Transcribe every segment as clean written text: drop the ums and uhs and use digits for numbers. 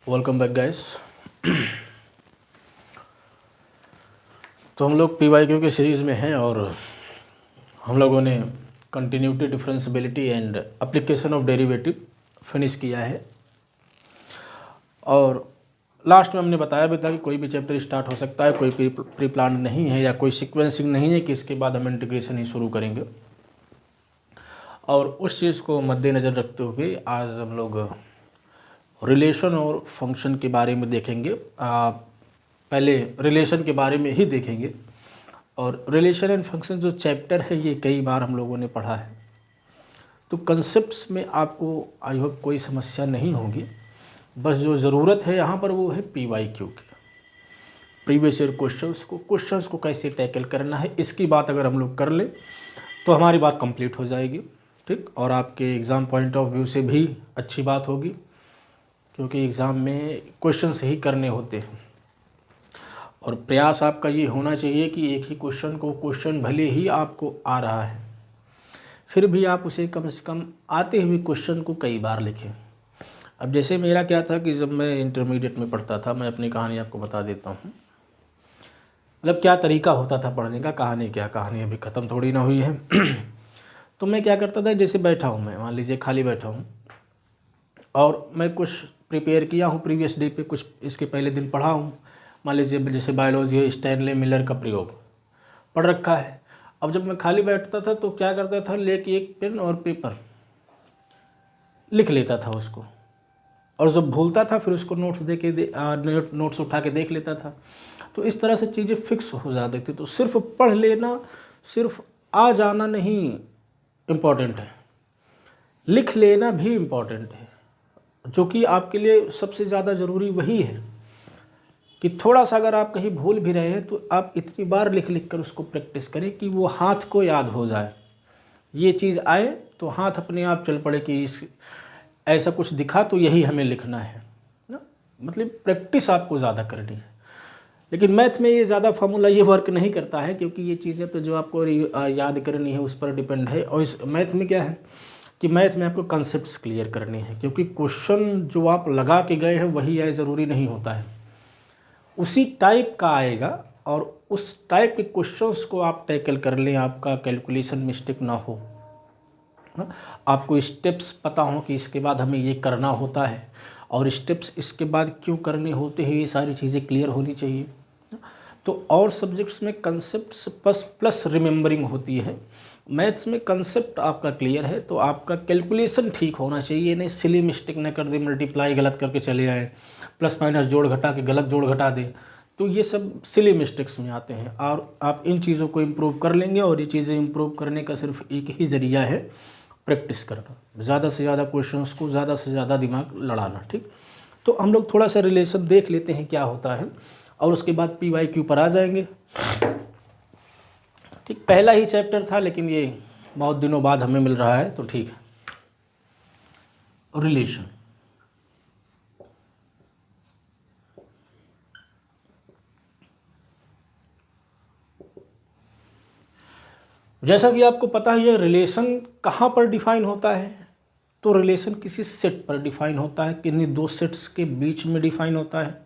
Welcome back guys. तो हम लोग PYQ की सीरीज़ में हैं और हम लोगों ने continuity, differentiability and application of derivative finish किया है। और लास्ट में हमने बताया भी था कि कोई भी चैप्टर स्टार्ट हो सकता है, कोई प्री प्लान नहीं है या कोई सीक्वेंसिंग नहीं है कि इसके बाद हम इंटीग्रेशन ही शुरू करेंगे। और उस चीज़ को मद्देनज़र रखते हुए आज हम लोग रिलेशन और फंक्शन के बारे में देखेंगे। पहले रिलेशन के बारे में ही देखेंगे और रिलेशन एंड फंक्शन जो चैप्टर है ये कई बार हम लोगों ने पढ़ा है, तो कंसेप्ट्स में आपको आई होप कोई समस्या नहीं होगी। बस जो ज़रूरत है यहाँ पर वो है PYQ की, प्रीवियस ईयर क्वेश्चंस को कैसे टैकल करना है, इसकी बात अगर हम लोग कर लें तो हमारी बात कंप्लीट हो जाएगी। ठीक, और आपके एग्ज़ाम पॉइंट ऑफ व्यू से भी अच्छी बात होगी, क्योंकि एग्ज़ाम में क्वेश्चंस ही करने होते हैं और प्रयास आपका ये होना चाहिए कि एक ही क्वेश्चन भले ही आपको आ रहा है फिर भी आप उसे कम से कम आते हुए क्वेश्चन को कई बार लिखें। अब जैसे मेरा क्या था कि जब मैं इंटरमीडिएट में पढ़ता था, मैं अपनी कहानी आपको बता देता हूँ, मतलब क्या तरीका होता था पढ़ने का। कहानी अभी ख़त्म थोड़ी ना हुई है। तो मैं क्या करता था, जैसे बैठा हूँ, मैं मान लीजिए खाली बैठा हूँ और मैं कुछ प्रिपेयर किया हूँ प्रीवियस डे पे, कुछ इसके पहले दिन पढ़ा हूँ। मान लीजिए जैसे बायोलॉजी है, स्टैनले मिलर का प्रयोग पढ़ रखा है। अब जब मैं खाली बैठता था तो क्या करता था, लेके एक पेन और पेपर लिख लेता था उसको, और जब भूलता था फिर उसको नोट्स उठा के देख लेता था। तो इस तरह से चीज़ें फिक्स हो जाती थी। तो सिर्फ पढ़ लेना, सिर्फ आ जाना नहीं इम्पॉर्टेंट है, लिख लेना भी इम्पॉर्टेंट है, जो कि आपके लिए सबसे ज़्यादा ज़रूरी वही है कि थोड़ा सा अगर आप कहीं भूल भी रहे हैं तो आप इतनी बार लिख कर उसको प्रैक्टिस करें कि वो हाथ को याद हो जाए। ये चीज़ आए तो हाथ अपने आप चल पड़े कि ऐसा कुछ दिखा तो यही हमें लिखना है ना। मतलब प्रैक्टिस आपको ज़्यादा करनी है। लेकिन मैथ में ये ज़्यादा फार्मूला ये वर्क नहीं करता है, क्योंकि ये चीज़ें तो जो आपको याद करनी है उस पर डिपेंड है। और इस मैथ में क्या है कि मैथ में आपको कॉन्सेप्ट्स क्लियर करने हैं, क्योंकि क्वेश्चन जो आप लगा के गए हैं वही है, ज़रूरी नहीं होता है, उसी टाइप का आएगा और उस टाइप के क्वेश्चंस को आप टैकल कर लें, आपका कैलकुलेशन मिस्टेक ना हो, आपको स्टेप्स पता हो कि इसके बाद हमें ये करना होता है और स्टेप्स इसके बाद क्यों करने होते हैं, ये सारी चीज़ें क्लियर होनी चाहिए। तो और सब्जेक्ट्स में कंसेप्ट्स प्लस रिमेंबरिंग होती है। मैथ्स में कंसेप्ट आपका क्लियर है तो आपका कैलकुलेशन ठीक होना चाहिए, नहीं सिली मिस्टेक ना कर दे, मल्टीप्लाई गलत करके चले आए, प्लस माइनस जोड़ घटा के गलत जोड़ घटा दे, तो ये सब सिली मिस्टेक्स में आते हैं। और आप इन चीज़ों को इम्प्रूव कर लेंगे, और ये चीज़ें इम्प्रूव करने का सिर्फ एक ही ज़रिया है, प्रैक्टिस करना, ज़्यादा से ज़्यादा क्वेश्चंस को ज़्यादा से ज़्यादा दिमाग लड़ाना। ठीक, तो हम लोग थोड़ा सा रिलेशन देख लेते हैं क्या होता है और उसके बाद PYQ पर आ जाएंगे। ठीक, पहला ही चैप्टर था लेकिन ये बहुत दिनों बाद हमें मिल रहा है, तो ठीक है। रिलेशन, जैसा कि आपको पता है रिलेशन कहाँ पर डिफाइन होता है, तो रिलेशन किसी सेट पर डिफाइन होता है, किन्हीं दो सेट्स के बीच में डिफाइन होता है।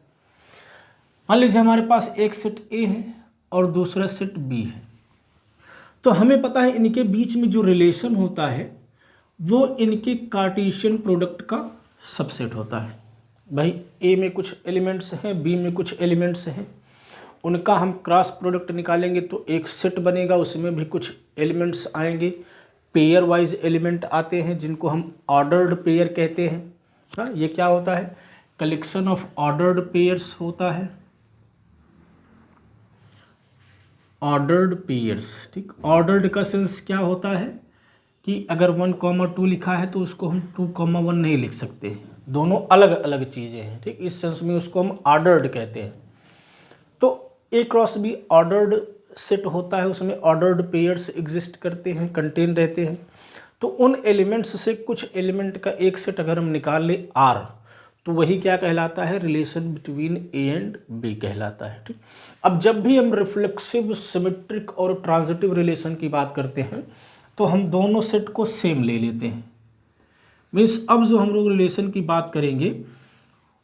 मान लीजिए हमारे पास एक सेट A है और दूसरा सेट B है, तो हमें पता है इनके बीच में जो रिलेशन होता है वो इनके कार्टेशियन प्रोडक्ट का सबसेट होता है। भाई A में कुछ एलिमेंट्स हैं, B में कुछ एलिमेंट्स हैं, उनका हम क्रॉस प्रोडक्ट निकालेंगे तो एक सेट बनेगा, उसमें भी कुछ एलिमेंट्स आएंगे, पेयर वाइज एलिमेंट आते हैं जिनको हम ऑर्डर्ड पेयर कहते हैं। हाँ, ये क्या होता है, कलेक्शन ऑफ ऑर्डर्ड पेयर्स होता है, ऑर्डर्ड पेयर्स। ठीक, ऑर्डर्ड का सेंस क्या होता है कि अगर 1,2 लिखा है तो उसको हम 2,1 नहीं लिख सकते, दोनों अलग अलग चीज़ें हैं। ठीक, इस सेंस में उसको हम ऑर्डर्ड कहते हैं। तो A cross B ordered set होता है, उसमें ऑर्डर्ड पेयर्स एग्जिस्ट करते हैं, कंटेन रहते हैं। तो उन एलिमेंट्स से कुछ एलिमेंट का एक सेट अगर हम निकाल लें R, तो वही क्या कहलाता है, relation between A and B कहलाता है। ठीक, अब जब भी हम रिफ्लेक्सिव, सिमेट्रिक और ट्रांजिटिव रिलेशन की बात करते हैं तो हम दोनों सेट को सेम ले लेते हैं। मीन्स अब जो हम लोग रिलेशन की बात करेंगे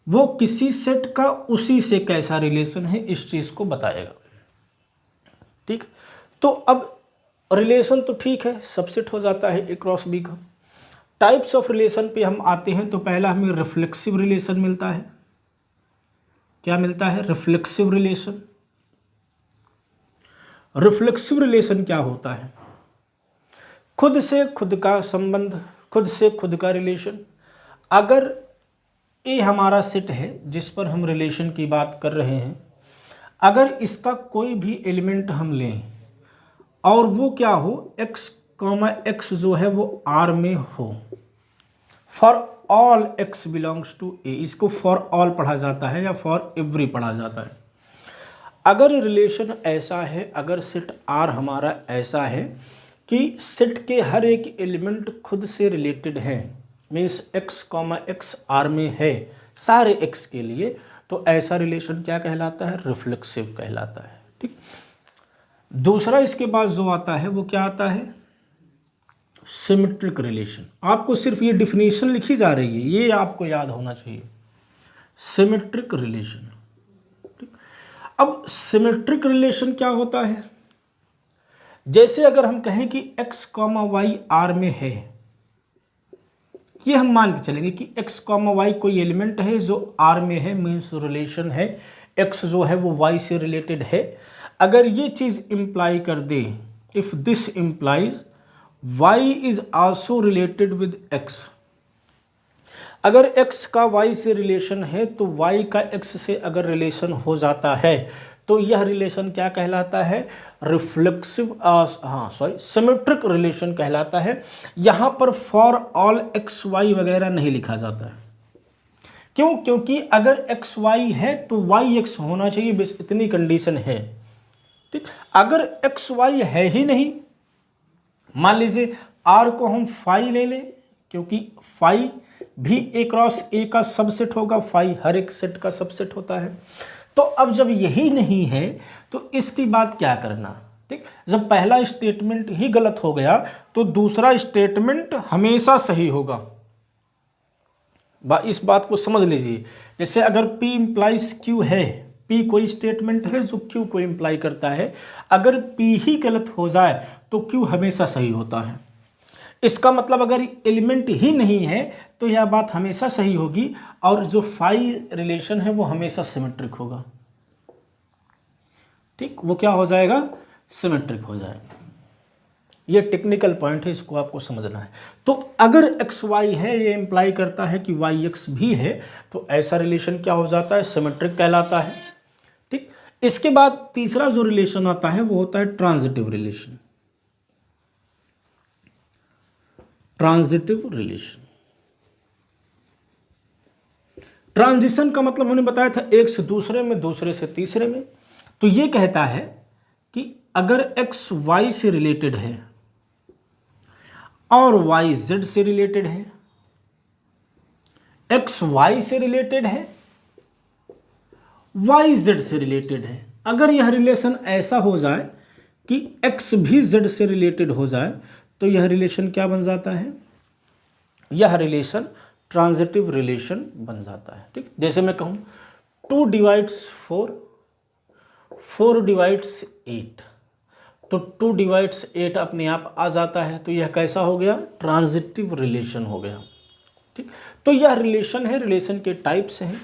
वो किसी सेट का उसी से कैसा रिलेशन है इस चीज़ को बताएगा। ठीक, तो अब रिलेशन तो ठीक है, सबसेट हो जाता है ए क्रॉस बी का। टाइप्स ऑफ रिलेशन पे हम आते हैं तो पहला हमें रिफ्लेक्सिव रिलेशन मिलता है। क्या मिलता है? Reflexive relation. रिफ्लेक्सिव रिलेशन क्या होता है? खुद से खुद का संबंध, खुद से खुद का रिलेशन। अगर ए हमारा सेट है जिस पर हम रिलेशन की बात कर रहे हैं, अगर इसका कोई भी एलिमेंट हम लें और वो क्या हो, x, x जो है वो R में हो, for all x belongs to A, इसको फॉर ऑल पढ़ा जाता है या फॉर एवरी पढ़ा जाता है। अगर रिलेशन ऐसा है, अगर सेट R हमारा ऐसा है कि सेट के हर एक एलिमेंट खुद से रिलेटेड है, मीन्स x, x R में है सारे x के लिए, तो ऐसा रिलेशन क्या कहलाता है? रिफ्लेक्सिव कहलाता है। ठीक, दूसरा इसके बाद जो आता है वो क्या आता है? Symmetric relation. आपको सिर्फ ये डिफिनीशन लिखी जा रही है, ये आपको याद होना चाहिए, सिमेट्रिक रिलेशन। अब सिमेट्रिक रिलेशन क्या होता है? जैसे अगर हम कहें कि x, y R में है, ये हम मान के चलेंगे कि x, y कोई एलिमेंट है जो R में है, मीन्स रिलेशन है, x जो है वो y से रिलेटेड है। अगर ये चीज़ इम्प्लाई कर दे, if this implies y is also related with x, अगर x का y से रिलेशन है तो y का x से अगर रिलेशन हो जाता है तो यह रिलेशन क्या कहलाता है? रिफ्लेक्सिव, सिमेट्रिक रिलेशन कहलाता है। यहाँ पर फॉर ऑल x y वगैरह नहीं लिखा जाता है। क्यों? क्योंकि अगर x y है तो y x होना चाहिए, बस इतनी कंडीशन है। ठीक, अगर x y है ही नहीं, मान लीजिए R को हम फाई ले लें, क्योंकि फाई भी ए क्रॉस ए का सबसेट होगा, फाई हर एक सेट का सबसेट होता है। तो अब जब यही नहीं है तो इसकी बात क्या करना? ठीक, जब पहला स्टेटमेंट ही गलत हो गया तो दूसरा स्टेटमेंट हमेशा सही होगा। इस बात को समझ लीजिए। जैसे अगर P इम्प्लाइज Q है, P कोई स्टेटमेंट है जो Q को इम्प्लाई करता है, अगर P ही गलत हो जाए तो Q हमेशा सही होता है। इसका मतलब अगर एलिमेंट ही नहीं है तो यह बात हमेशा सही होगी और जो फाई रिलेशन है वो हमेशा सिमेट्रिक होगा। ठीक, वो क्या हो जाएगा? सिमेट्रिक हो जाएगा। ये टेक्निकल पॉइंट है, इसको आपको समझना है। तो अगर एक्स वाई है, ये इम्प्लाई करता है कि वाई एक्स भी है, तो ऐसा रिलेशन क्या हो जाता है? सिमेट्रिक कहलाता है। ठीक, इसके बाद तीसरा जो रिलेशन आता है वो होता है transitive relation. Transitive relation, transition का मतलब हमने बताया था एक से दूसरे में, दूसरे से तीसरे में। तो ये कहता है कि अगर x y से रिलेटेड है और y z से रिलेटेड है, x y से रिलेटेड है, y z से रिलेटेड है, अगर यह रिलेशन ऐसा हो जाए कि x भी z से रिलेटेड हो जाए तो यह रिलेशन क्या बन जाता है? यह रिलेशन ट्रांजिटिव रिलेशन बन जाता है। ठीक, जैसे मैं कहूँ 2 डिवाइड्स 4, 4 डिवाइड्स 8, तो 2 डिवाइड्स 8 अपने आप आ जाता है, तो यह कैसा हो गया? ट्रांजिटिव रिलेशन हो गया। ठीक, तो यह रिलेशन है, रिलेशन के टाइप्स हैं।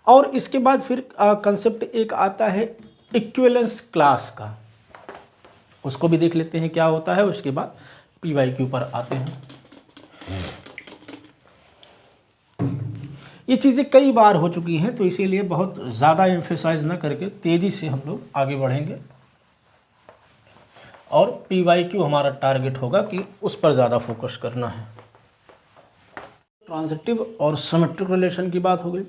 और इसके बाद फिर कंसेप्ट एक आता है इक्विवेलेंस क्लास का, उसको भी देख लेते हैं क्या होता है। उसके बाद PYQ पर आते हैं। ये चीज़ें कई बार हो चुकी हैं तो इसीलिए बहुत ज़्यादा एम्फेसाइज ना करके तेज़ी से हम लोग आगे बढ़ेंगे और PYQ हमारा टारगेट होगा कि उस पर ज़्यादा फोकस करना है। ट्रांजिटिव और सिमेट्रिक रिलेशन की बात हो गई।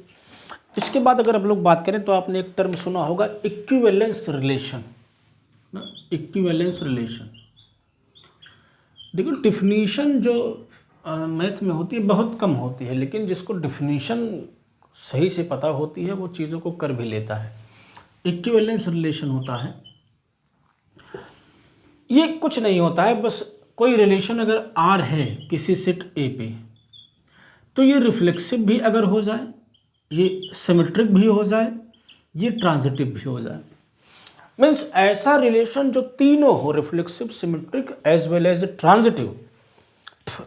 इसके बाद अगर हम लोग बात करें तो आपने एक टर्म सुना होगा इक्विवेलेंस रिलेशन। इक्विवेलेंस रिलेशन, देखो डिफिनीशन जो मैथ में होती है बहुत कम होती है, लेकिन जिसको डिफिनीशन सही से पता होती है वो चीज़ों को कर भी लेता है। इक्विवेलेंस रिलेशन होता है, ये कुछ नहीं होता है, बस कोई रिलेशन अगर R है किसी सेट A पे, तो ये रिफ्लेक्सिव भी अगर हो जाए ये सिमेट्रिक भी हो जाए, ये ट्रांजिटिव भी हो जाए। मीन्स ऐसा रिलेशन जो तीनों हो, reflexive, symmetric as well as transitive,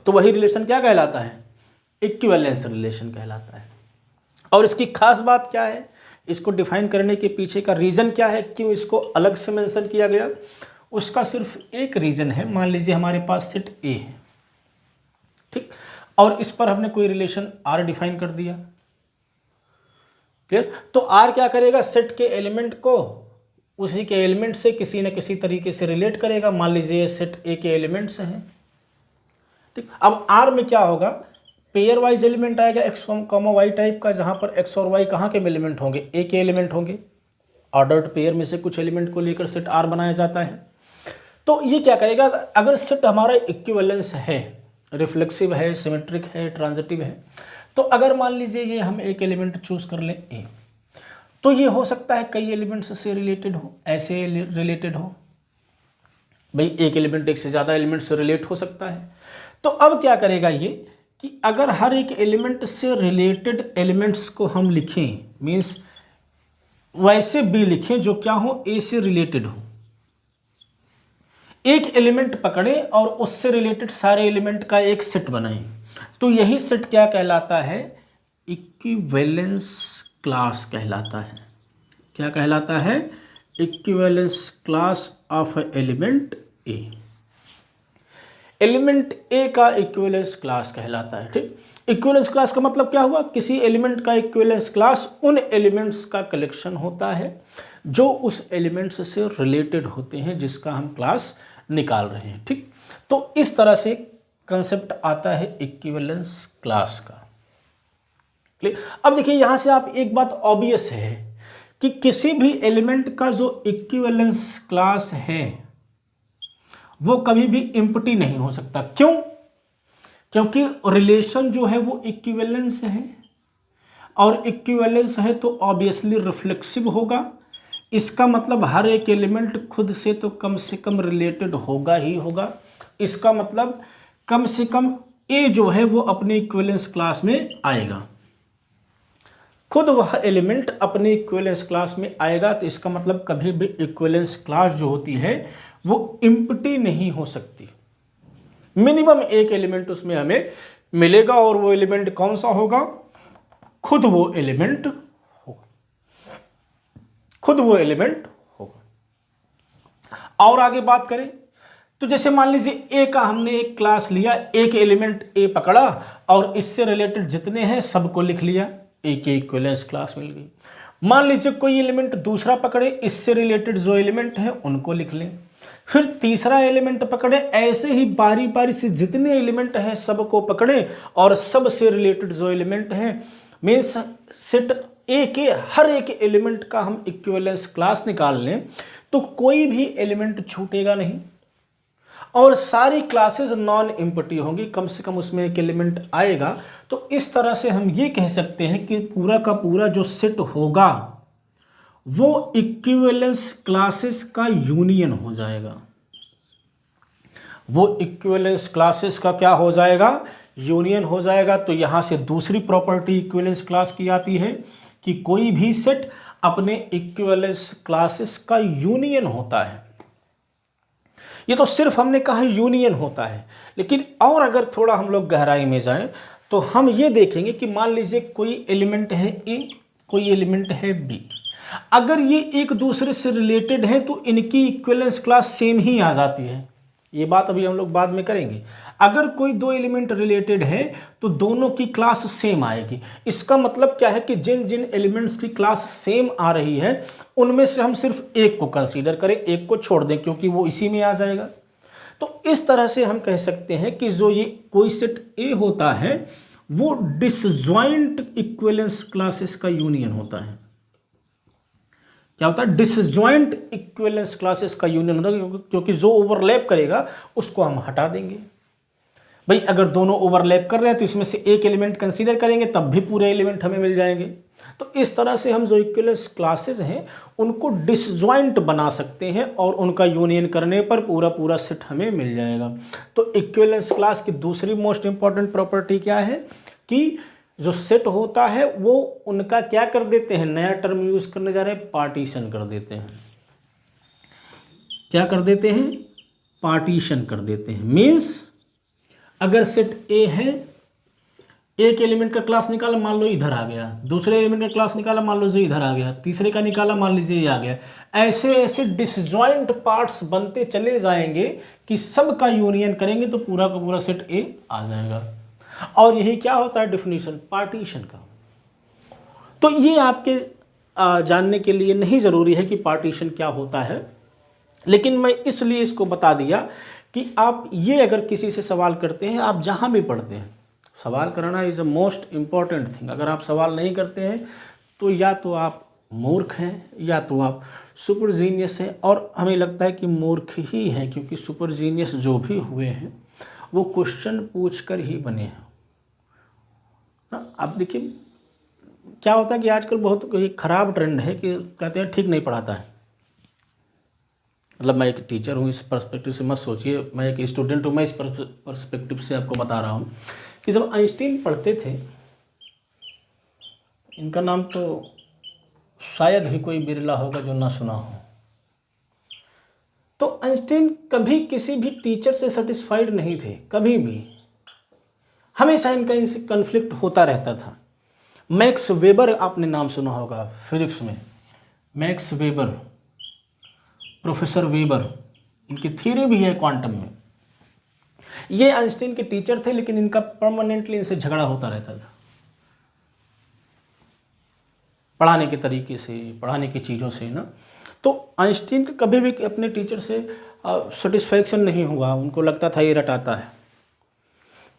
तो वही रिलेशन क्या कहलाता है? इक्विवेलेंस रिलेशन कहलाता है। और इसकी खास बात क्या है, इसको डिफाइन करने के पीछे का रीज़न क्या है, क्यों इसको अलग से मेंशन किया गया? उसका सिर्फ एक रीज़न है। मान लीजिए हमारे पास सेट ए है, ठीक, और इस पर हमने कोई रिलेशन आर डिफाइन कर दिया, क्लियर? तो आर क्या करेगा? सेट के एलिमेंट को उसी के एलिमेंट से किसी न किसी तरीके से रिलेट करेगा। मान लीजिए ये सेट ए के एलिमेंट्स हैं, ठीक। अब आर में क्या होगा? पेयर वाइज एलिमेंट आएगा एक्स कॉमा वाई टाइप का, जहां पर एक्स और वाई कहाँ के एलिमेंट होंगे? ए के एलिमेंट होंगे। ऑर्डर्ड पेयर में से कुछ एलिमेंट को लेकर सेट आर बनाया जाता है। तो ये क्या करेगा? अगर सेट हमारा इक्विवेलेंस है, रिफ्लेक्सिव है, सिमेट्रिक है, ट्रांजिटिव है, तो अगर मान लीजिए ये हम एक एलिमेंट चूज कर लें ए, तो ये हो सकता है कई एलिमेंट्स से रिलेटेड हो, ऐसे रिलेटेड हो, भाई एक एलिमेंट एक से ज़्यादा एलिमेंट से रिलेट हो सकता है। तो अब क्या करेगा ये कि अगर हर एक एलिमेंट से रिलेटेड एलिमेंट्स को हम लिखें, मीन्स वैसे बी लिखें जो क्या हो? ए से रिलेटेड हो। एक एलिमेंट पकड़े और उससे रिलेटेड सारे एलिमेंट का एक सेट बनाएं, तो यही सेट क्या कहलाता है? इक्विवेलेंस क्लास कहलाता है। क्या कहलाता है? Equivalence class of element A. Element A का इक्विवेलेंस क्लास कहलाता है, ठीक। इक्विवेलेंस क्लास का मतलब क्या हुआ? किसी एलिमेंट का इक्विवेलेंस क्लास उन एलिमेंट्स का कलेक्शन होता है जो उस एलिमेंट्स से रिलेटेड होते हैं जिसका हम क्लास निकाल रहे हैं, ठीक। तो इस तरह से कंसेप्ट आता है इक्विवेलेंस क्लास का। अब देखिए यहां से आप एक बात ऑब्वियस है कि किसी भी एलिमेंट का जो इक्विवेलेंस क्लास है वो कभी भी एम्प्टी नहीं हो सकता। क्यों? क्योंकि रिलेशन जो है वो इक्विवेलेंस है, और इक्विवेलेंस है तो ऑब्वियसली रिफ्लेक्सिव होगा। इसका मतलब हर एक एलिमेंट खुद से तो कम से कम रिलेटेड होगा ही होगा। इसका मतलब कम से कम ए जो है वो अपने इक्विवेलेंस क्लास में आएगा, खुद वह एलिमेंट अपने इक्विवेलेंस क्लास में आएगा। तो इसका मतलब कभी भी इक्विवेलेंस क्लास जो होती है वो एम्प्टी नहीं हो सकती। मिनिमम एक एलिमेंट उसमें हमें मिलेगा, और वो एलिमेंट कौन सा होगा? खुद वो एलिमेंट होगा, खुद वो एलिमेंट होगा। और आगे बात करें तो जैसे मान लीजिए ए का हमने एक क्लास लिया, एक एलिमेंट ए पकड़ा और इससे रिलेटेड जितने हैं सबको लिख लिया, ए की इक्विवेलेंस क्लास मिल गई। मान लीजिए कोई एलिमेंट दूसरा पकड़े, इससे रिलेटेड जो एलिमेंट है उनको लिख लें, फिर तीसरा एलिमेंट पकड़े, ऐसे ही बारी बारी से जितने एलिमेंट हैं सबको पकड़े और सब से रिलेटेड जो एलिमेंट हैं, मीन्स सेट ए के हर एक एलिमेंट का हम इक्विवेलेंस क्लास निकाल लें तो कोई भी एलिमेंट छूटेगा नहीं और सारी क्लासेस नॉन एम्प्टी होंगी, कम से कम उसमें एक एलिमेंट आएगा। तो इस तरह से हम ये कह सकते हैं कि पूरा का पूरा जो सेट होगा वो इक्विवेलेंस क्लासेस का यूनियन हो जाएगा। वो इक्विवेलेंस क्लासेस का क्या हो जाएगा? यूनियन हो जाएगा। तो यहां से दूसरी प्रॉपर्टी इक्विवेलेंस क्लास की आती है कि कोई भी सेट अपने इक्विवेलेंस क्लासेस का यूनियन होता है। ये तो सिर्फ हमने कहा यूनियन होता है, लेकिन और अगर थोड़ा हम लोग गहराई में जाएं तो हम ये देखेंगे कि मान लीजिए कोई एलिमेंट है ए, कोई एलिमेंट है बी, अगर ये एक दूसरे से रिलेटेड है तो इनकी इक्विवेलेंस क्लास सेम ही आ जाती है। ये बात अभी हम लोग बाद में करेंगे। अगर कोई दो एलिमेंट रिलेटेड है तो दोनों की क्लास सेम आएगी। इसका मतलब क्या है कि जिन जिन एलिमेंट्स की क्लास सेम आ रही है उनमें से हम सिर्फ एक को कंसीडर करें, एक को छोड़ दें क्योंकि वो इसी में आ जाएगा। तो इस तरह से हम कह सकते हैं कि जो ये कोई सेट ए होता है वो डिसजॉइंट इक्विवेलेंस क्लासेस का यूनियन होता है। क्या होता है? डिसजॉइंट इक्विवेलेंस क्लासेस का यूनियन होता है, क्योंकि जो ओवरलैप करेगा उसको हम हटा देंगे। भाई अगर दोनों ओवरलैप कर रहे हैं तो इसमें से एक एलिमेंट कंसीडर करेंगे तब भी पूरे एलिमेंट हमें मिल जाएंगे। तो इस तरह से हम जो इक्विवेलेंस क्लासेस हैं उनको डिसजॉइंट बना सकते हैं और उनका यूनियन करने पर पूरा पूरा सेट हमें मिल जाएगा। तो इक्विवेलेंस क्लास की दूसरी मोस्ट इंपॉर्टेंट प्रॉपर्टी क्या है कि जो सेट होता है वो उनका क्या कर देते हैं, नया टर्म यूज करने जा रहे हैं, पार्टीशन कर देते हैं। क्या कर देते हैं, पार्टीशन कर देते हैं। मीन्स अगर सेट ए है, एक एलिमेंट का क्लास निकाला, मान लो इधर आ गया, दूसरे एलिमेंट का क्लास निकाला, मान लो जो इधर आ गया, तीसरे का निकाला, मान लीजिए ये आ गया। ऐसे ऐसे डिसजॉइंट पार्ट्स बनते चले जाएंगे कि सब का यूनियन करेंगे तो पूरा का पूरा सेट ए आ जाएगा। और यही क्या होता है डेफिनेशन, पार्टीशन का। तो ये आपके जानने के लिए नहीं ज़रूरी है कि पार्टीशन क्या होता है, लेकिन मैं इसलिए इसको बता दिया कि आप ये अगर किसी से सवाल करते हैं, आप जहाँ भी पढ़ते हैं, सवाल करना is a most important thing. अगर आप सवाल नहीं करते हैं तो या तो आप मूर्ख हैं या तो आप सुपर जीनियस हैं। और हमें लगता है कि मूर्ख ही हैं, क्योंकि सुपर जीनियस जो भी हुए हैं वो क्वेश्चन पूछकर ही बने हैं। अब देखिए क्या होता है कि आजकल बहुत ख़राब ट्रेंड है कि कहते हैं ठीक नहीं पढ़ाता है। मतलब मैं एक टीचर हूँ, इस पर्सपेक्टिव से मत सोचिए, मैं एक स्टूडेंट हूँ, मैं इस पर्सपेक्टिव से आपको बता रहा हूँ कि जब आइंस्टीन पढ़ते थे, इनका नाम तो शायद ही कोई बिरला होगा जो ना सुना हो, तो आइंस्टीन कभी किसी भी टीचर से सेटिस्फाइड नहीं थे, कभी भी। हमेशा इनसे कन्फ्लिक्ट होता रहता था। मैक्स वेबर आपने नाम सुना होगा फिजिक्स में, मैक्स वेबर, प्रोफेसर वेबर, इनकी थ्योरी भी है क्वांटम में। ये आइंस्टीन के टीचर थे, लेकिन इनका परमानेंटली इनसे झगड़ा होता रहता था, पढ़ाने के तरीके से, पढ़ाने की चीज़ों से ना। तो आइंस्टीन के कभी भी अपने टीचर से सेटिस्फैक्शन नहीं हुआ, उनको लगता था ये रटाता है।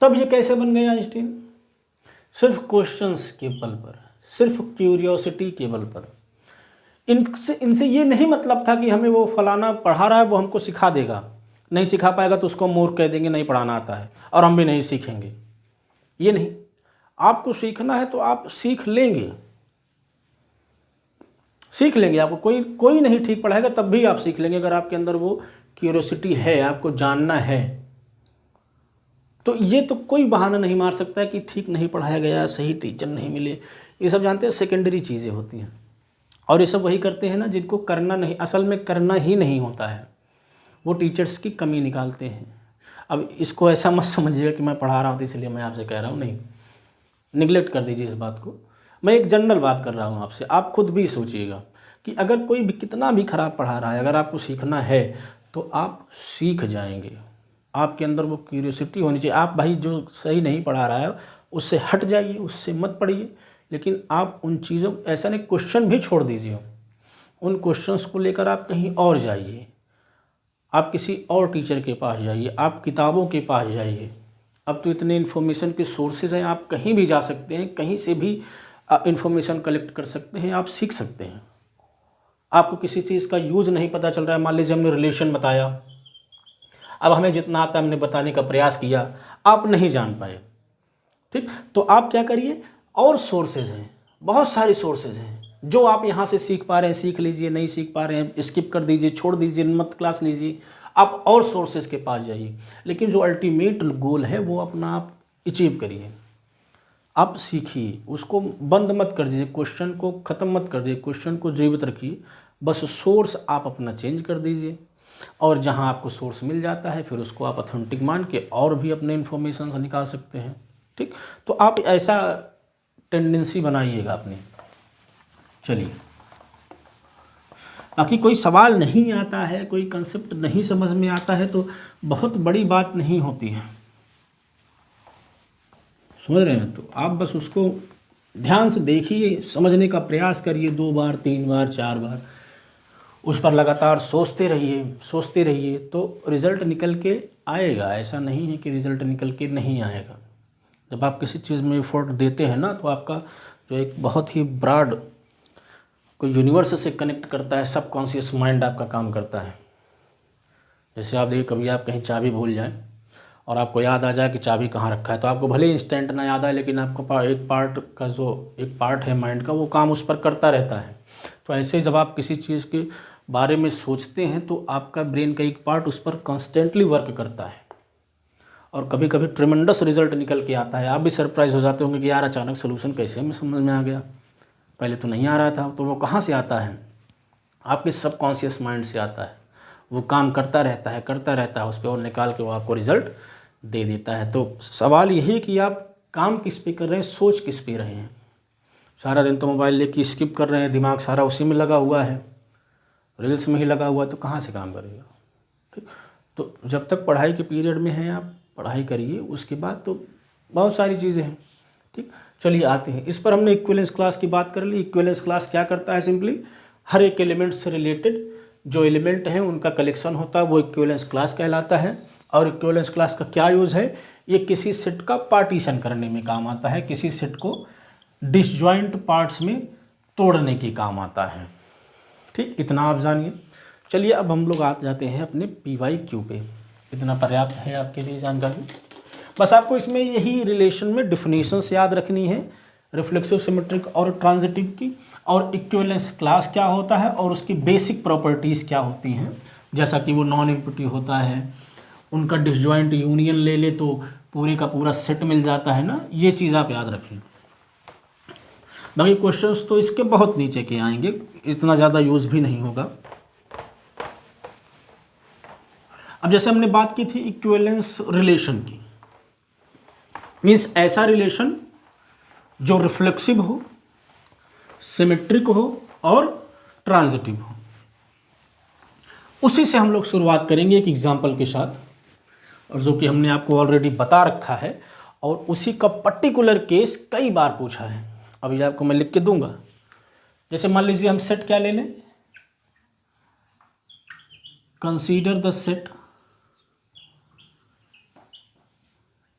तब ये कैसे बन गए आइंस्टीन, सिर्फ क्वेश्चंस के बल पर, सिर्फ क्यूरियोसिटी के बल पर। इनसे ये नहीं मतलब था कि हमें वो फलाना पढ़ा रहा है वो हमको सिखा देगा, नहीं सिखा पाएगा तो उसको मूर्ख कह देंगे, नहीं पढ़ाना आता है, और हम भी नहीं सीखेंगे। ये नहीं, आपको सीखना है तो आप सीख लेंगे, सीख लेंगे। आपको कोई नहीं ठीक पढ़ाएगा तब भी आप सीख लेंगे, अगर आपके अंदर वो क्यूरियोसिटी है, आपको जानना है। तो ये तो कोई बहाना नहीं मार सकता है कि ठीक नहीं पढ़ाया गया, सही टीचर नहीं मिले। ये सब जानते हैं सेकेंडरी चीज़ें होती हैं, और ये सब वही करते हैं ना जिनको करना नहीं, असल में करना ही नहीं होता है, वो टीचर्स की कमी निकालते हैं। अब इसको ऐसा मत समझिएगा कि मैं पढ़ा रहा हूँ तो इसलिए मैं आपसे कह रहा हूँ, नहीं, निगलेक्ट कर दीजिए इस बात को। मैं एक जनरल बात कर रहा हूँ आपसे, आप खुद भी सोचिएगा कि अगर कोई भी कितना भी खराब पढ़ा रहा है, अगर आपको सीखना है तो आप सीख जाएंगे। आपके अंदर वो क्यूरियोसिटी होनी चाहिए। आप भाई जो सही नहीं पढ़ा रहा है उससे हट जाइए, उससे मत पढ़िए, लेकिन आप उन चीज़ों, ऐसा नहीं क्वेश्चन भी छोड़ दीजिए, उन क्वेश्चंस को लेकर आप कहीं और जाइए, आप किसी और टीचर के पास जाइए, आप किताबों के पास जाइए। अब तो इतने इन्फॉर्मेशन के सोर्सेज हैं, आप कहीं भी जा सकते हैं, कहीं से भी इन्फॉर्मेशन कलेक्ट कर सकते हैं, आप सीख सकते हैं। आपको किसी चीज़ का यूज़ नहीं पता चल रहा है, मान लीजिए हमने रिलेशन बताया, अब हमें जितना आता है हमने बताने का प्रयास किया, आप नहीं जान पाए, ठीक, तो आप क्या करिए, और सोर्सेज हैं, बहुत सारे सोर्सेज हैं, जो आप यहाँ से सीख पा रहे हैं सीख लीजिए, नहीं सीख पा रहे हैं स्किप कर दीजिए, छोड़ दीजिए, मत क्लास लीजिए, आप और सोर्सेज के पास जाइए। लेकिन जो अल्टीमेट गोल है वो अपना आप अचीव करिए, आप सीखिए, उसको बंद मत कर दीजिए, क्वेश्चन को ख़त्म मत कर दीजिए, क्वेश्चन को जीवित रखिए, बस सोर्स आप अपना चेंज कर दीजिए, और जहाँ आपको सोर्स मिल जाता है फिर उसको आप ऑथेंटिक मान के और भी अपने इन्फॉर्मेशन से निकाल सकते हैं, ठीक। तो आप ऐसा टेंडेंसी बनाइएगा अपनी। चलिए, बाकी कोई सवाल नहीं आता है, कोई कंसेप्ट नहीं समझ में आता है तो बहुत बड़ी बात नहीं होती है, समझ रहे हैं। तो आप बस उसको ध्यान से देखिए, समझने का प्रयास करिए, 2 बार 3 बार 4 बार, उस पर लगातार सोचते रहिए, तो रिज़ल्ट निकल के आएगा। ऐसा नहीं है कि रिज़ल्ट निकल के नहीं आएगा। जब आप किसी चीज़ में एफर्ट देते हैं ना, तो आपका जो एक बहुत ही ब्रॉड कोई यूनिवर्स से कनेक्ट करता है, सबकॉन्शियस माइंड आपका काम करता है। जैसे आप देखिए, कभी आप कहीं चाबी भूल जाएं और आपको याद आ जाए कि चाबी कहाँ रखा है, तो आपको भले इंस्टेंट ना याद आए, लेकिन आपको एक पार्ट है माइंड का, वो काम उस पर करता रहता है। तो ऐसे जब आप किसी चीज़ के बारे में सोचते हैं तो आपका ब्रेन का एक पार्ट उस पर कॉन्स्टेंटली वर्क करता है, और कभी कभी ट्रिमेंडस रिजल्ट निकल के आता है। आप भी सरप्राइज हो जाते होंगे कि यार अचानक सोल्यूशन कैसे हमें समझ में आ गया, पहले तो नहीं आ रहा था। तो वो कहाँ से आता है? आपके सबकॉन्शियस माइंड से आता है। वो काम करता रहता है उस पर, और निकाल के वो आपको रिजल्ट दे देता है। तो सवाल यही है कि आप काम किस पे कर रहे हैं, सोच किस पे रहे हैं। सारा दिन तो मोबाइल लेके स्किप कर रहे हैं, दिमाग सारा उसी में लगा हुआ है, रील्स में ही लगा हुआ है, तो कहाँ से काम करेगा? ठीक। तो जब तक पढ़ाई के पीरियड में हैं आप पढ़ाई करिए, उसके बाद तो बहुत सारी चीज़ें हैं। ठीक, चलिए आते हैं इस पर। हमने इक्विवेलेंस क्लास की बात कर ली। इक्विवेलेंस क्लास क्या करता है? सिंपली हर एक एलिमेंट से रिलेटेड जो एलिमेंट हैं उनका कलेक्शन होता है, वो इक्विवेलेंस क्लास कहलाता है। और इक्विवेलेंस क्लास का क्या यूज़ है? ये किसी सेट का पार्टीशन करने में काम आता है, किसी सेट को डिसजॉइंट पार्ट्स में तोड़ने के काम आता है। ठीक, इतना आप जानिए। चलिए अब हम लोग आ जाते हैं अपने PYQ पे। इतना पर्याप्त है आपके लिए जानकारी। बस आपको इसमें यही रिलेशन में डिफिनीशंस याद रखनी है, रिफ्लेक्सिव, सिमेट्रिक और ट्रांजिटिव की, और इक्विवेलेंस क्लास क्या होता है और उसकी बेसिक प्रॉपर्टीज़ क्या होती हैं। जैसा कि वो नॉन एम्प्टी होता है, उनका डिसजॉइंट यूनियन ले ले तो पूरे का पूरा सेट मिल जाता है ना, ये चीज़ आप याद रखें। बाकी क्वेश्चंस तो इसके बहुत नीचे के आएंगे, इतना ज़्यादा यूज़ भी नहीं होगा। अब जैसे हमने बात की थी इक्विवेलेंस रिलेशन की, मीन्स ऐसा रिलेशन जो रिफ्लेक्सिव हो, सिमेट्रिक हो और ट्रांजिटिव हो। उसी से हम लोग शुरुआत करेंगे एक एग्जांपल के साथ, और जो कि हमने आपको ऑलरेडी बता रखा है, और उसी का पर्टिकुलर केस कई बार पूछा है। अभी आपको मैं लिख के दूंगा। जैसे मान लीजिए हम सेट क्या ले लें, consider the set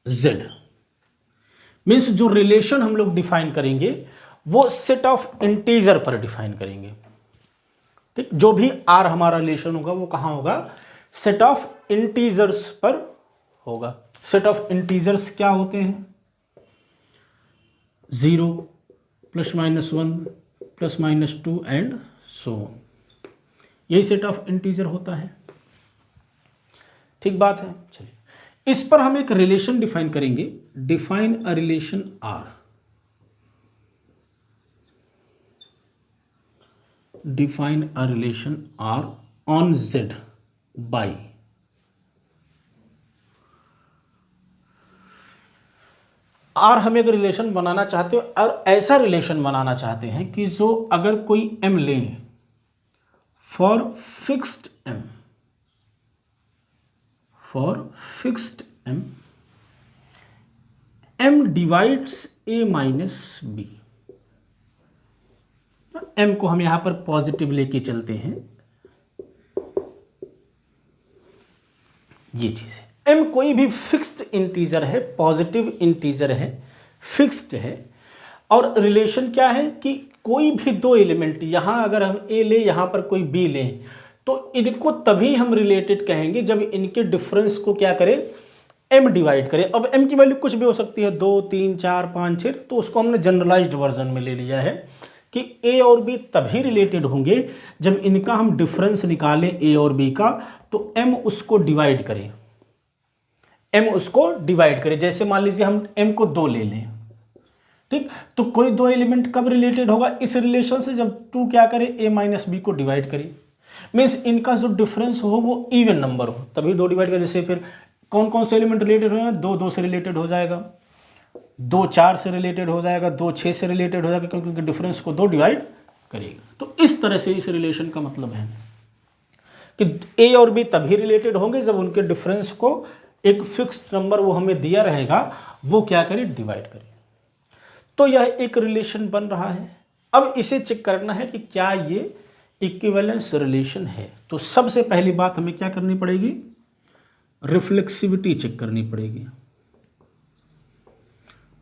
Z। Means जो रिलेशन हम लोग डिफाइन करेंगे वो सेट ऑफ इंटीजर पर डिफाइन करेंगे। ठीक, जो भी R हमारा रिलेशन होगा वो कहाँ होगा? सेट ऑफ इंटीजर्स पर होगा। सेट ऑफ इंटीजर्स क्या होते हैं? 0 +-1 +-2 एंड सो ऑन। यही सेट ऑफ इंटीजर होता है। ठीक बात है। चलिए इस पर हम एक रिलेशन डिफाइन करेंगे। Define a relation R, define a relation R on Z by R। हम एक रिलेशन बनाना चाहते हो, और ऐसा रिलेशन बनाना चाहते हैं कि जो अगर कोई M ले for fixed M, for fixed M, M divides A minus B। M को हम यहां पर पॉजिटिव लेके चलते हैं, ये चीज है। M कोई भी फिक्स्ड इंटीजर है, पॉजिटिव इंटीजर है, फिक्स्ड है। और रिलेशन क्या है कि कोई भी दो एलिमेंट, यहां अगर हम A ले, यहां पर कोई B ले, तो इनको तभी हम रिलेटेड कहेंगे जब इनके डिफरेंस को क्या करें? M डिवाइड करें। अब M की वैल्यू कुछ भी हो सकती है, 2 3 4 5 6, तो उसको हमने जनरलाइज्ड वर्जन में ले लिया है कि A और B तभी रिलेटेड होंगे जब इनका हम डिफरेंस निकालें A और B का, तो M उसको डिवाइड करें, M उसको डिवाइड करें। जैसे मान लीजिए हम M को 2 ले लें, ठीक, तो कोई दो एलिमेंट कब रिलेटेड होगा? इस रिलेशन से जब 2 क्या करे? A माइनस B को डिवाइड करे। मीन्स इनका जो डिफरेंस हो वो इवन नंबर हो, तभी 2 डिवाइड करें। जैसे फिर कौन कौन से एलिमेंट रिलेटेड हो? 2 2 से रिलेटेड हो जाएगा, 2 4 से रिलेटेड हो जाएगा, 2 6 से रिलेटेड हो जाएगा, क्योंकि डिफरेंस को 2 डिवाइड करेगा। तो इस तरह से इस रिलेशन का मतलब है कि A और B तभी रिलेटेड होंगे जब उनके डिफरेंस को एक फिक्स्ड नंबर वो हमें दिया रहेगा, वो क्या करे? डिवाइड करे। तो यह एक रिलेशन बन रहा है। अब इसे चेक करना है कि क्या ये इक्विवेलेंस रिलेशन है। तो सबसे पहली बात हमें क्या करनी पड़ेगी? रिफ्लेक्सिविटी चेक करनी पड़ेगी।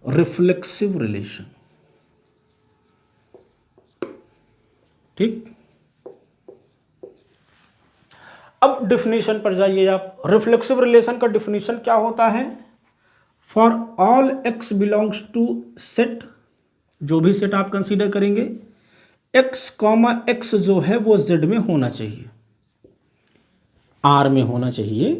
रिफ्लेक्सिव रिलेशन, ठीक। अब डिफिनीशन पर जाइए आप। रिफ्लेक्सिव रिलेशन का डिफिनीशन क्या होता है? For all x belongs to set, जो भी सेट आप कंसीडर करेंगे, x, x जो है वो z में होना चाहिए, R में होना चाहिए।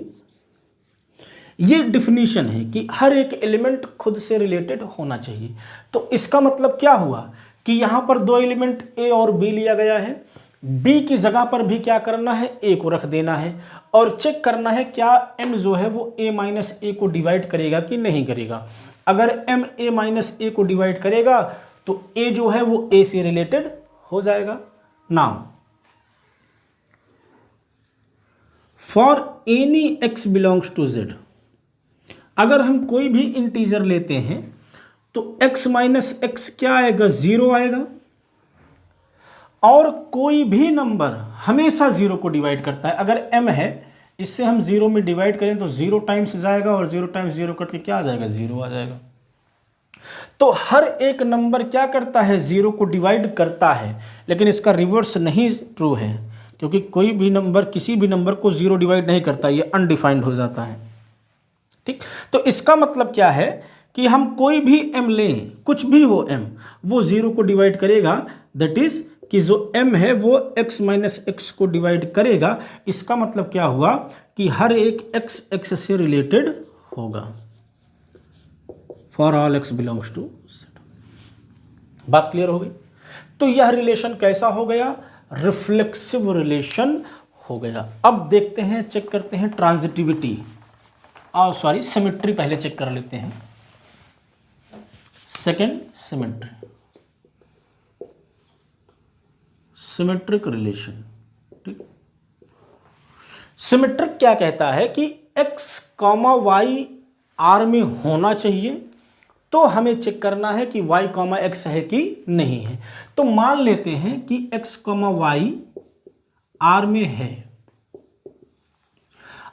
ये डिफिनीशन है कि हर एक एलिमेंट खुद से रिलेटेड होना चाहिए। तो इसका मतलब क्या हुआ कि यहाँ पर दो एलिमेंट ए और बी लिया गया है, बी की जगह पर भी क्या करना है, ए को रख देना है और चेक करना है क्या m जो है वो a माइनस ए को डिवाइड करेगा कि नहीं करेगा। अगर m a माइनस ए को डिवाइड करेगा तो a जो है वो a से रिलेटेड हो जाएगा। Now for any x belongs to z, अगर हम कोई भी इंटीजर लेते हैं तो x माइनस एक्स क्या आएगा, 0 आएगा। और कोई भी नंबर हमेशा 0 को डिवाइड करता है। अगर m है, इससे हम 0 में डिवाइड करें तो 0 टाइम्स जाएगा और 0 टाइम्स 0 करके क्या आ जाएगा, 0 आ जाएगा। तो हर एक नंबर क्या करता है, 0 को डिवाइड करता है, लेकिन इसका रिवर्स नहीं ट्रू है, क्योंकि कोई भी नंबर किसी भी नंबर को 0 डिवाइड नहीं करता, ये अनडिफाइंड हो जाता है। ठीक, तो इसका मतलब क्या है कि हम कोई भी m लें, कुछ भी हो m, वो 0 को डिवाइड करेगा। दैट इज कि जो m है वो x माइनस एक्स को डिवाइड करेगा। इसका मतलब क्या हुआ कि हर एक x x से रिलेटेड होगा। For all x belongs to z। बात क्लियर हो गई। तो यह रिलेशन कैसा हो गया, रिफ्लेक्सिव रिलेशन हो गया। अब देखते हैं, चेक करते हैं ट्रांजिटिविटी, सॉरी सिमेट्री पहले चेक कर लेते हैं। Second symmetry, symmetric relation. ठीक, सिमेट्रिक क्या कहता है कि x कॉमा वाई आर में होना चाहिए, तो हमें चेक करना है कि y कॉमा एक्स है कि नहीं है। तो मान लेते हैं कि x कॉमा वाई आर में है।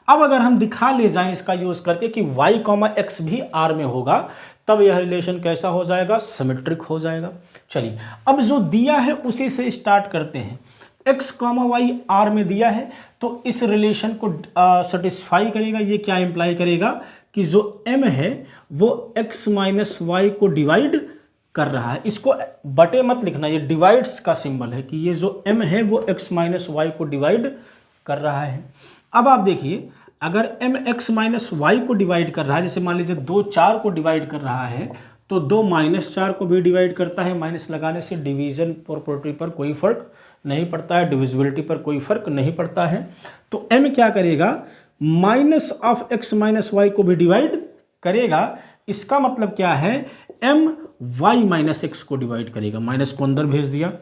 अब अगर हम दिखा ले जाएं इसका यूज करके कि y कॉमा एक्स भी आर में होगा, तब यह रिलेशन कैसा हो जाएगा, सिमेट्रिक हो जाएगा। चलिए अब जो दिया है उसी से स्टार्ट करते हैं। x कॉमा वाई आर में दिया है तो इस रिलेशन को सेटिस्फाई करेगा। ये क्या इंप्लाई करेगा कि जो m है वो x माइनस वाई को डिवाइड कर रहा है। इसको बटे मत लिखना, ये डिवाइड्स का सिंबल है कि ये जो m है वो x माइनस वाई को डिवाइड कर रहा है। अब आप देखिए, अगर m x माइनस वाई को डिवाइड कर रहा है, जैसे मान लीजिए 2 4 को डिवाइड कर रहा है तो 2 माइनस 4 को भी डिवाइड करता है। माइनस लगाने से डिवीजन प्रॉपर्टी पर कोई फर्क नहीं पड़ता है, डिविजिबिलिटी पर कोई फर्क नहीं पड़ता है। तो m क्या करेगा, minus of x minus y को भी डिवाइड करेगा। इसका मतलब क्या है, m y माइनस एक्स को डिवाइड करेगा। माइनस को अंदर भेज दिया।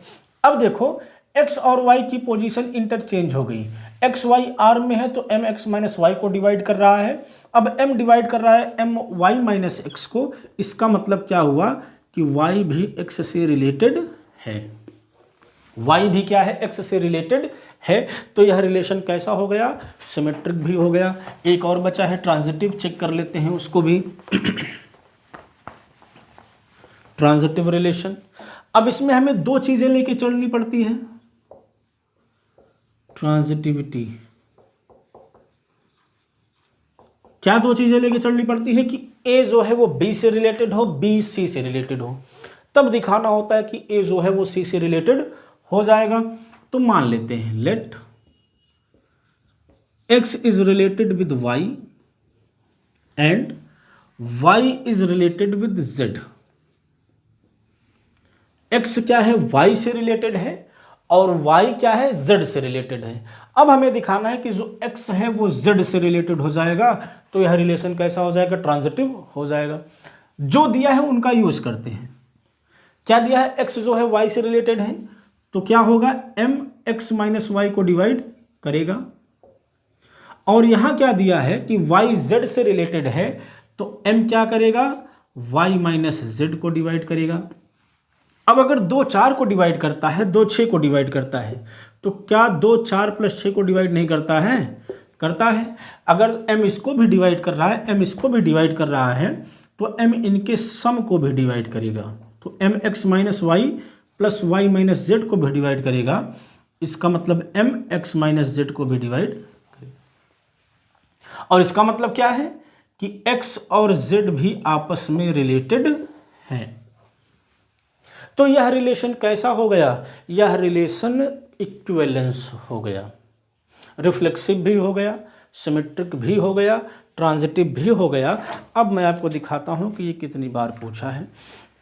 अब देखो x और y की पोजीशन इंटरचेंज हो गई। x y r में है तो m x माइनस वाई को डिवाइड कर रहा है। अब m डिवाइड कर रहा है m y माइनस एक्स को। इसका मतलब क्या हुआ कि y भी x से रिलेटेड है। y भी क्या है, x से रिलेटेड है। तो यह रिलेशन कैसा हो गया, सिमेट्रिक भी हो गया। एक और बचा है ट्रांजिटिव, चेक कर लेते हैं उसको भी। ट्रांजिटिव रिलेशन, अब इसमें हमें 2 चीजें लेके चलनी पड़ती हैं। ट्रांजिटिविटी, क्या 2 चीजें लेके चलनी पड़ती है कि a जो है वो b से रिलेटेड हो, b c से रिलेटेड हो। तब दिखाना होता है कि a जो है वो c से रिलेटेड हो जाएगा। तो मान लेते हैं let x is related with y and y is related with z। x क्या है, y से रिलेटेड है और y क्या है, z से रिलेटेड है। अब हमें दिखाना है कि जो x है वो z से रिलेटेड हो जाएगा। तो यह रिलेशन कैसा हो जाएगा, ट्रांजिटिव हो जाएगा। जो दिया है उनका यूज करते हैं। क्या दिया है, x जो है y से रिलेटेड है तो क्या होगा, m x माइनस वाई को डिवाइड करेगा। और यहां क्या दिया है कि y z से रिलेटेड है तो m क्या करेगा, y माइनस z को डिवाइड करेगा। अब अगर 2 4 को डिवाइड करता है, 2 6 को डिवाइड करता है, तो क्या 2 4 प्लस 6 को डिवाइड नहीं करता है, करता है। अगर m इसको भी डिवाइड कर रहा है, m इसको भी डिवाइड कर रहा है, तो m इनके सम को भी डिवाइड करेगा। तो m x minus y plus y minus z को भी डिवाइड करेगा। इसका मतलब m x माइनस जेड को भी डिवाइड करेगा। और इसका मतलब क्या है कि x और z भी आपस में रिलेटेड हैं। तो यह रिलेशन कैसा हो गया, यह रिलेशन इक्विवेलेंस हो गया, रिफ्लेक्सिव भी हो गया, सिमेट्रिक भी हो गया, ट्रांजिटिव भी हो गया। अब मैं आपको दिखाता हूँ कि ये कितनी बार पूछा है।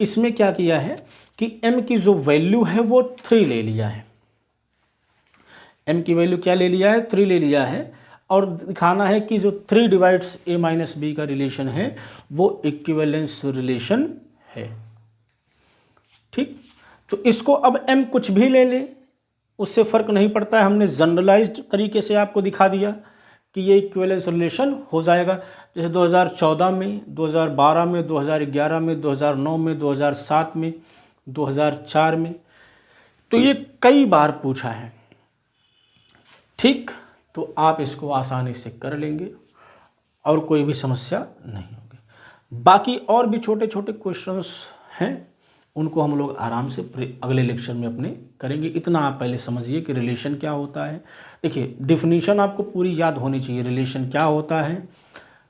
इसमें क्या किया है कि m की जो वैल्यू है वो 3 ले लिया है। m की वैल्यू क्या ले लिया है? 3 ले लिया है। और दिखाना है कि जो 3 डिवाइड्स a माइनस बी का रिलेशन है वो इक्विवेलेंस रिलेशन है। ठीक, तो इसको अब m कुछ भी ले ले, उससे फ़र्क नहीं पड़ता है। हमने जनरलाइज्ड तरीके से आपको दिखा दिया कि ये इक्विवेलेंस रिलेशन हो जाएगा। जैसे 2014 में, 2012 में, 2011 में, 2009 में, 2007 में, 2004 में, तो ये कई बार पूछा है। ठीक, तो आप इसको आसानी से कर लेंगे और कोई भी समस्या नहीं होगी। बाकी और भी छोटे छोटे क्वेश्चंस हैं, उनको हम लोग आराम से अगले लेक्चर में अपने करेंगे। इतना आप पहले समझिए कि रिलेशन क्या होता है। देखिए, डिफिनीशन आपको पूरी याद होनी चाहिए। रिलेशन क्या होता है,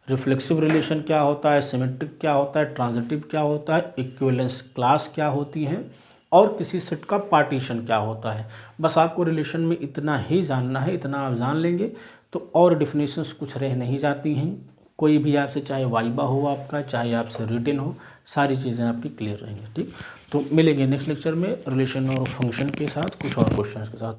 रिफ्लेक्सिव रिलेशन क्या होता है, सिमेट्रिक क्या होता है, ट्रांजिटिव क्या होता है, इक्विवेलेंस क्लास क्या होती हैं, और किसी सेट का पार्टीशन क्या होता है। बस आपको रिलेशन में इतना ही जानना है। इतना आप जान लेंगे तो और डिफिनीशंस कुछ रह नहीं जाती हैं। कोई भी आपसे, चाहे वाइबा हो आपका, चाहे आपसे रिटन हो, सारी चीज़ें आपकी क्लियर रहेंगी। ठीक, तो मिलेंगे नेक्स्ट लेक्चर में रिलेशन और फंक्शन के साथ, कुछ और क्वेश्चंस के साथ।